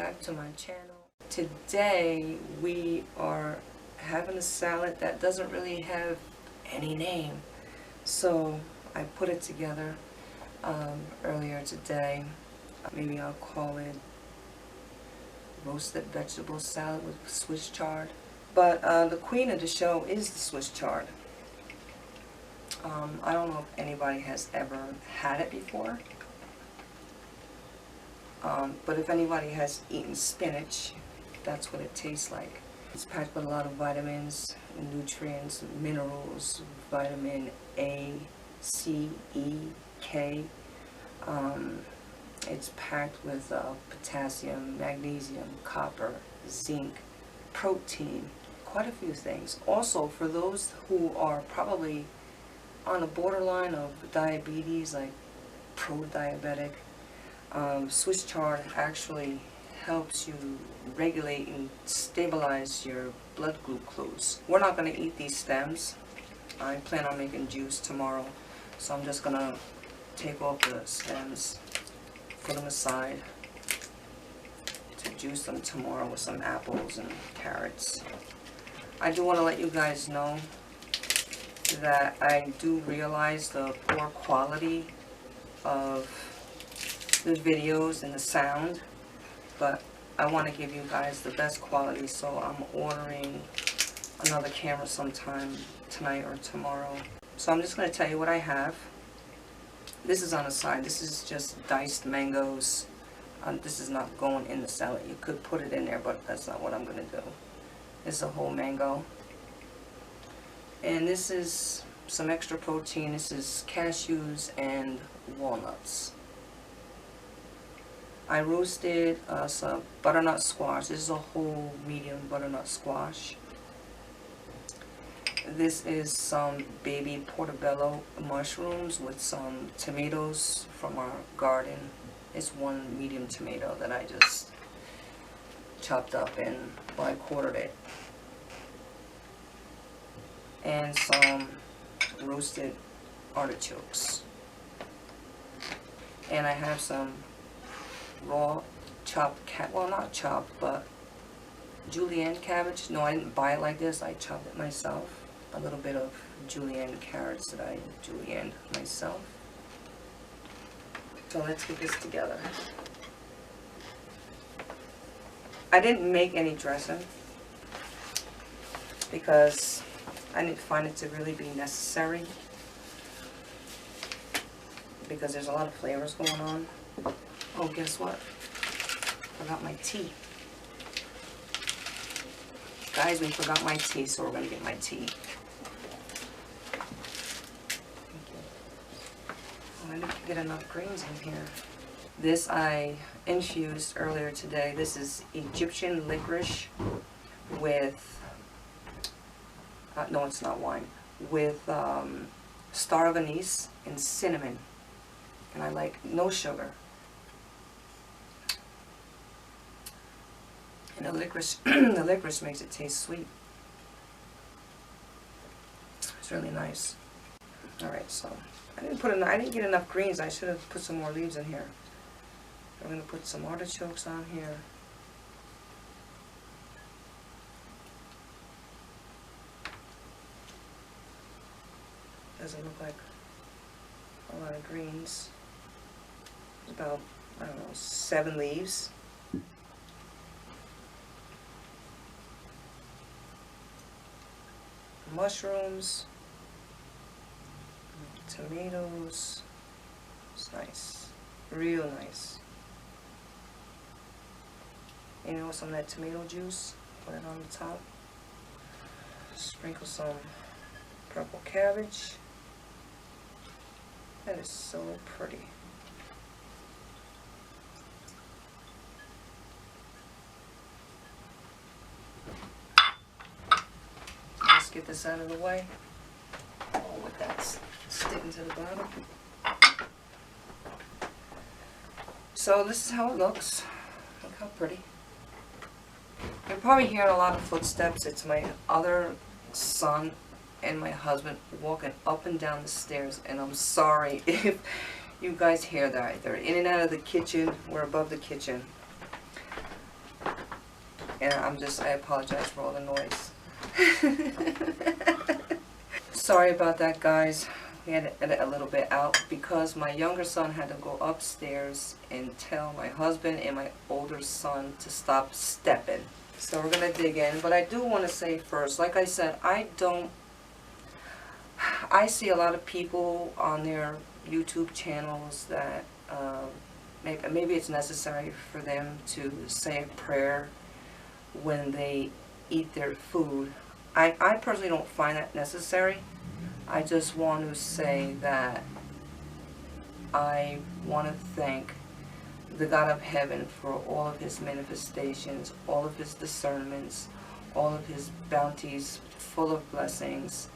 back to my channel. Today we are having a salad that doesn't really have any name, so I put it together earlier today. Maybe I'll call it roasted vegetable salad with Swiss chard. But the queen of the show is the Swiss chard. I don't know if anybody has ever had it before. But if anybody has eaten spinach, that's what it tastes like. It's packed with a lot of vitamins, nutrients, minerals, vitamin A, C, E, K. It's packed with potassium, magnesium, copper, zinc, protein, quite a few things. Also, for those who are probably on the borderline of diabetes, like pro-diabetic, Swiss chard actually helps you regulate and stabilize your blood glucose. We're not going to eat these stems. I plan on making juice tomorrow, so I'm just going to take off the stems, put them aside to juice them tomorrow with some apples and carrots. I do want to let you guys know that I do realize the poor quality of the videos and the sound, but I want to give you guys the best quality, so I'm ordering another camera sometime tonight or tomorrow. So I'm just going to tell you what I have. This is on the side. This is just diced mangoes. This is not going in the salad. You could put it in there, but that's not what I'm going to do. This is a whole mango. And this is some extra protein. This is cashews and walnuts. I roasted some butternut squash. This is a whole medium butternut squash. This is some baby portobello mushrooms with some tomatoes from our garden. It's one medium tomato that I just chopped up and, well, I quartered it. And some roasted artichokes. And I have some raw chopped, well, not chopped, but julienne cabbage. No, I didn't buy it like this. I chopped it myself. A little bit of julienne carrots that I julienned myself. So let's get this together. I didn't make any dressing because I didn't find it to really be necessary, because there's a lot of flavors going on. Oh, guess what? Forgot my tea. Guys, we forgot my tea, so we're going to get my tea. Oh, I didn't get enough greens in here. This I infused earlier today. This is Egyptian licorice with, no, it's not wine, with star of anise and cinnamon. And I like no sugar. And the licorice makes it taste sweet. It's really nice. All right, so I didn't get enough greens. I should have put some more leaves in here. I'm gonna put some artichokes on here. Doesn't look like a lot of greens. About, I don't know, 7 leaves. Mushrooms, tomatoes. It's nice, real nice. You know, some of that tomato juice, put it on the top. Sprinkle some purple cabbage. That is so pretty. Let's get this out of the way. Oh, with that sticking to the bottom. So this is how it looks. Look how pretty. You're probably hearing a lot of footsteps. It's my other son and my husband walking up and down the stairs, and I'm sorry if you guys hear that. They're in and out of the kitchen. We're above the kitchen. And I apologize for all the noise. Sorry about that, guys. We had to edit a little bit out because my younger son had to go upstairs and tell my husband and my older son to stop stepping. So we're going to dig in. But I do want to say first, like I said, I see a lot of people on their YouTube channels that maybe it's necessary for them to say a prayer when they eat their food. I personally don't find that necessary. I just want to say that I want to thank the God of heaven for all of his manifestations, all of his discernments, all of his bounties full of blessings,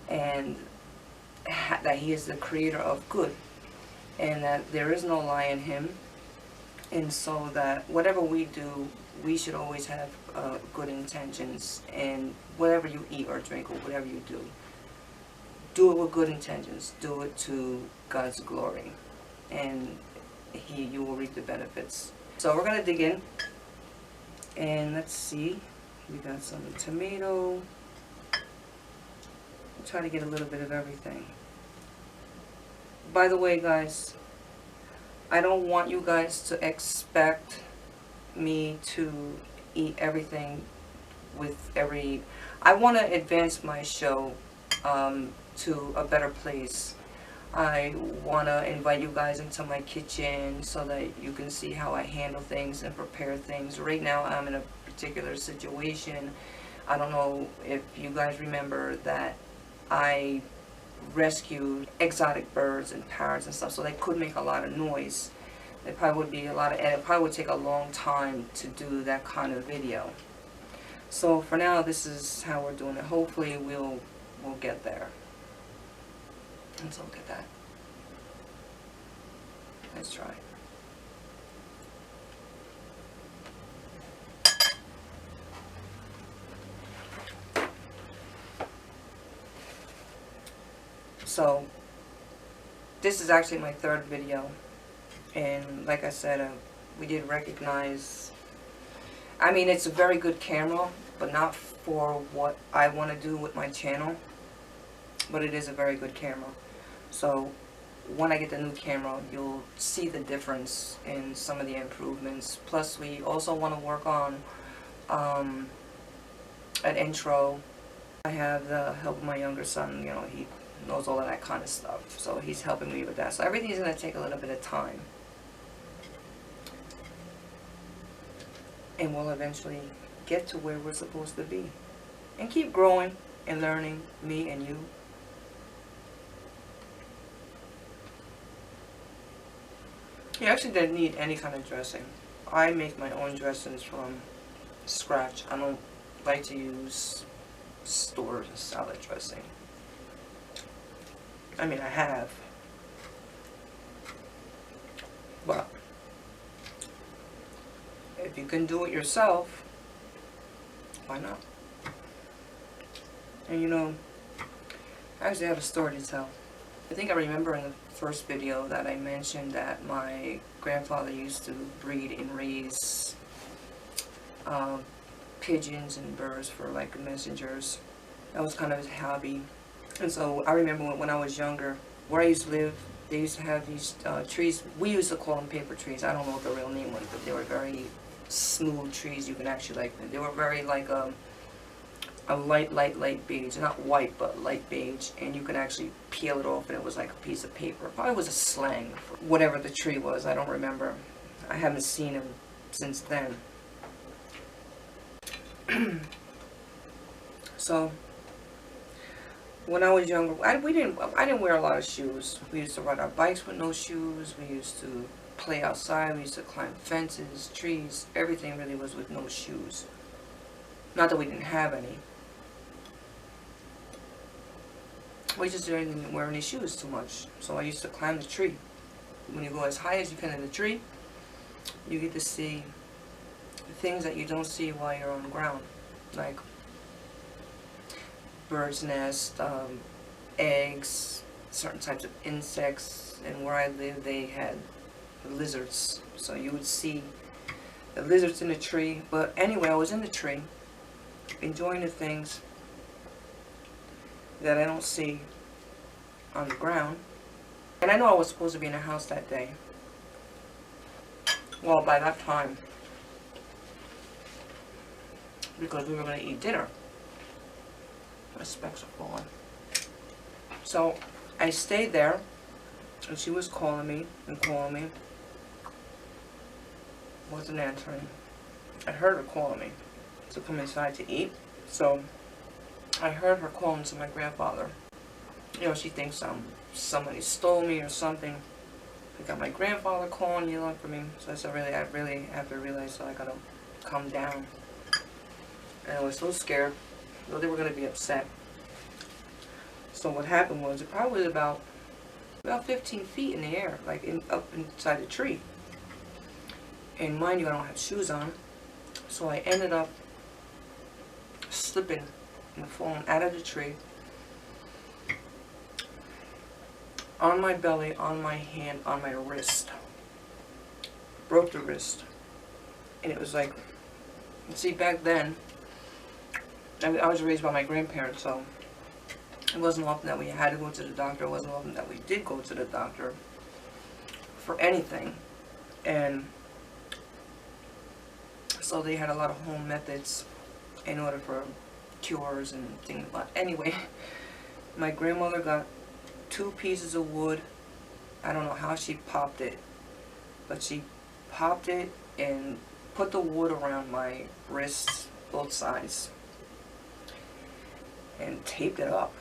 and that he is the creator of good, and that there is no lie in him, and so that whatever we do, we should always have good intentions, and whatever you eat or drink or whatever you do, do it with good intentions, do it to God's glory, and you will reap the benefits. So we're going to dig in, and let's see, we got some tomato. I'll try to get a little bit of everything. By the way, guys, I don't want you guys to expect me to eat everything with every... I want to advance my show to a better place. I want to invite you guys into my kitchen so that you can see how I handle things and prepare things. Right now I'm in a particular situation. I don't know if you guys remember that I rescued exotic birds and parrots and stuff, so they could make a lot of noise. It probably would be and it probably would take a long time to do that kind of video. So for now, this is how we're doing it. Hopefully we'll get there. Let's look at that. Let's try. So this is actually my third video, and like I said, we did recognize, I mean, it's a very good camera, but not for what I want to do with my channel, but it is a very good camera. So when I get the new camera, you'll see the difference in some of the improvements. Plus we also want to work on an intro. I have the help of my younger son. You know, he knows all of that kind of stuff, so he's helping me with that. So everything's going to take a little bit of time, and we'll eventually get to where we're supposed to be and keep growing and learning, me and you. You actually didn't need any kind of dressing. I make my own dressings from scratch. I don't like to use store salad dressing. I mean, I have, but if you can do it yourself, why not? And you know, I actually have a story to tell. I think I remember in the first video that I mentioned that my grandfather used to breed and raise pigeons and birds for like messengers. That was kind of his hobby. And so I remember when I was younger, where I used to live, they used to have these trees. We used to call them paper trees. I don't know what the real name was, but they were very smooth trees. You can actually like, they were very like a light beige, not white, but light beige, and you can actually peel it off and it was like a piece of paper. Probably was a slang for whatever the tree was. I don't remember. I haven't seen him since then. So when I was younger, I didn't wear a lot of shoes. We used to ride our bikes with no shoes. We used to play outside. We used to climb fences, trees. Everything really was with no shoes. Not that we didn't have any. We just didn't wear any shoes too much. So I used to climb the tree. When you go as high as you can in the tree, you get to see the things that you don't see while you're on the ground. Like bird's nest, eggs, certain types of insects. And where I lived, they had lizards. So you would see the lizards in the tree. But anyway, I was in the tree, enjoying the things that I don't see on the ground. And I know I was supposed to be in the house that day. Well, by that time, because we were going to eat dinner. My specs are falling. So I stayed there, and she was calling me and calling me. Wasn't answering. I heard her calling me to come inside to eat. So I heard her calling to my grandfather. You know, she thinks somebody stole me or something. I got my grandfather calling, yelling for me. So I said, I really have to realize that I gotta calm down. And I was so scared. Though they were gonna be upset. So what happened was, it probably was about 15 feet in the air, like up inside the tree. And mind you, I don't have shoes on. So I ended up slipping and falling out of the tree. On my belly, on my hand, on my wrist. Broke the wrist. And it was like, see, back then, I was raised by my grandparents, so it wasn't often that we had to go to the doctor. It wasn't often that we did go to the doctor for anything. And so they had a lot of home methods in order for cures and things like that. Anyway, my grandmother got 2 pieces of wood. I don't know how she popped it, but she popped it and put the wood around my wrists, both sides, and taped it up.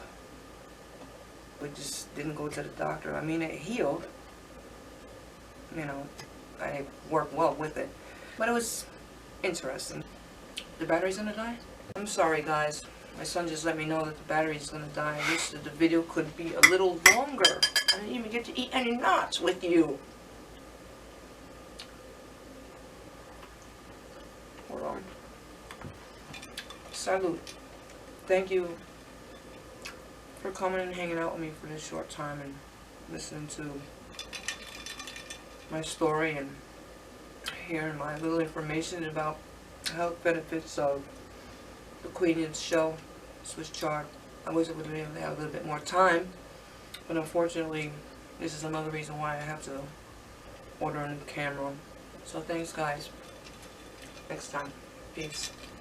We just didn't go to the doctor. I mean, it healed. You know, I worked well with it. But it was interesting. The battery's gonna die? I'm sorry, guys. My son just let me know that the battery's gonna die. I wish that the video could be a little longer. I didn't even get to eat any nuts with you. Hold on. Salute. Thank you for coming and hanging out with me for this short time and listening to my story and hearing my little information about health benefits of the Queeningdasalads show, Swiss Chard. I wish I would have been able to have a little bit more time, but unfortunately, this is another reason why I have to order a new camera. So thanks, guys. Next time. Peace.